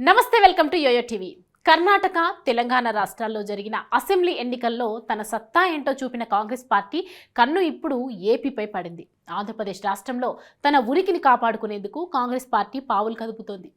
నమస్తే, welcome to YoYo TV. Karnataka, Telangana రాష్ట్రాల్లో జరిగిన అసెంబ్లీ ఎన్నికల్లో తన సత్తా ఏంటో చూపిన కాంగ్రెస్ పార్టీ కన్ను ఇప్పుడు ఏపీపై పడింది. ఆంధ్రప్రదేశ్ రాష్ట్రంలో తన ఉనికిని కాపాడుకునేందుకు కాంగ్రెస్ పార్టీ పావులు కదుపుతోంది.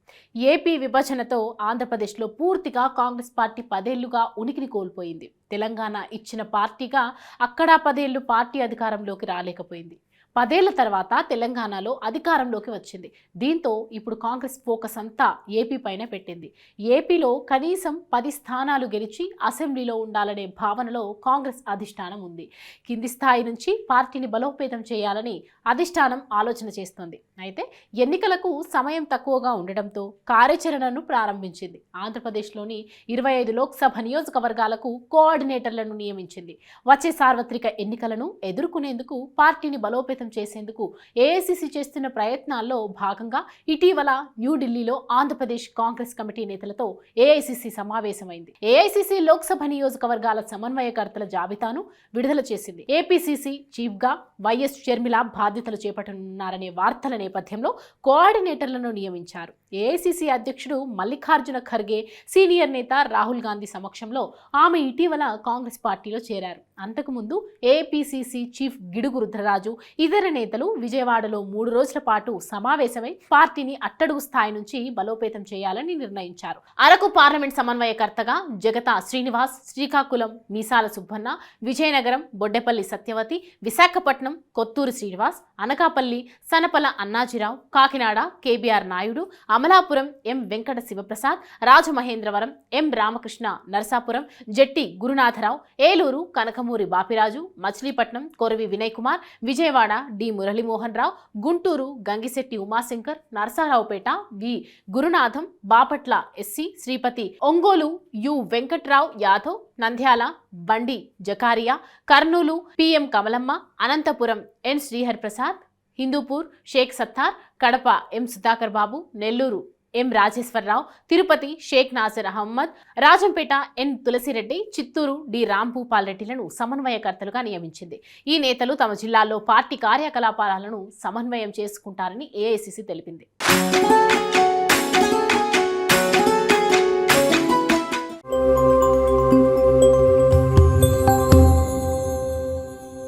ఏపీ విభజనతో ఆంధ్రప్రదేశ్లో పూర్తిగా కాంగ్రెస్ పార్టీ 10 ఏళ్లుగా ఉనికిని కోల్పోయింది. తెలంగాణ ఇచ్చిన పార్టీగా అక్కడా 10 ఏళ్లు పార్టీ అధికారంలోకి రాలేకపోయింది. 10 ఏళ్ల తర్వాత తెలంగాణలో అధికారంలోకి వచ్చింది. దీంతో ఇప్పుడు కాంగ్రెస్ ఫోకస్ అంతా ఏపీ పైన పెట్టింది. ఏపీలో కనీసం 10 స్థానాలు గెలిచి అసెంబ్లీలో ఉండాలనే భావనలో కాంగ్రెస్ అధిష్టానం ఉంది. కింది స్థాయి నుంచి పార్టీని బలోపేతం చేయాలని అధిష్టానం ఆలోచన చేస్తోంది. అయితే ఎన్నికలకు సమయం తక్కువగా ఉండడంతో కార్యాచరణను ప్రారంభించింది. ఆంధ్రప్రదేశ్లోని 25 లోక్సభ నియోజకవర్గాలకు కోఆర్డినేటర్లను నియమించింది. వచ్చే సార్వత్రిక ఎన్నికలను ఎదుర్కొనేందుకు పార్టీని బలోపేతం చేసేందుకు ఏఐసిసి చేస్తున్న ప్రయత్నాల్లో భాగంగా ఇటీవల న్యూఢిల్లీలో ఆంధ్రప్రదేశ్ కాంగ్రెస్ కమిటీ నేతలతో ఏఐసిసి సమావేశమైంది. ఏఐసిసి లోక్సభ నియోజకవర్గాల సమన్వయకర్తల జాబితాను విడుదల చేసింది. ఏపీసీసీ చీఫ్ గా వైఎస్ షర్మిల బాధ్యతలు చేపట్టనున్నారనే వార్తల నేపథ్యంలో కోఆర్డినేటర్లను నియమించారు. ఏఐసిసి అధ్యక్షుడు మల్లికార్జున ఖర్గే, సీనియర్ నేత రాహుల్ గాంధీ సమక్షంలో ఆమె ఇటీవల కాంగ్రెస్ పార్టీలో చేరారు. అంతకుముందు ఏపీసీసీ చీఫ్ గిడుగు రుద్రరాజు, ఇతర నేతలు విజయవాడలో 3 రోజుల పాటు సమావేశమై పార్టీని అట్టడుగు స్థాయి నుంచి బలోపేతం చేయాలని నిర్ణయించారు. అరకు పార్లమెంట్ సమన్వయకర్తగా Jagata Srinivas, Srikakulam Meesala Subbanna, Vizianagaram Boddepalli Satyavathi, Visakhapatnam Kothuru Srinivas, Anakapalli Sanapala Annajirao, Kakinada KBR Naidu, Amalapuram M Venkata Sivaprasad, Rajamahendravaram M Ramakrishna Narasapuram, Jetti Gurunatharao, Eluru Kanakamuri Bapiraju, Machilipatnam Koravi Vinay Kumar, Vijayawada D Muralimohan Rao, Guntur Gangisetti Umashankar, Narasaraopet V Gurunatham, Bapatla SC Sripathi, Ongole U Venkatrao Yadav, Nandyal Bandi Zakaria, Kurnool PM Kamalamma, Anantapur N Sriharprasad, Hindupur Sheikh Sattar, Kadapa ఎం సుధాకర్ బాబు, నెల్లూరు ఎం రాజేశ్వరరావు, తిరుపతి షేక్ నాజర్ అహ్మద్, రాజంపేట ఎన్ తులసిరెడ్డి, చిత్తూరు డి రాంభూపాల్ రెడ్డిలను సమన్వయకర్తలుగా నియమించింది. ఈ నేతలు తమ జిల్లాల్లో పార్టీ కార్యకలాపాలను సమన్వయం చేసుకుంటారని ఏఐసిసి తెలిపింది.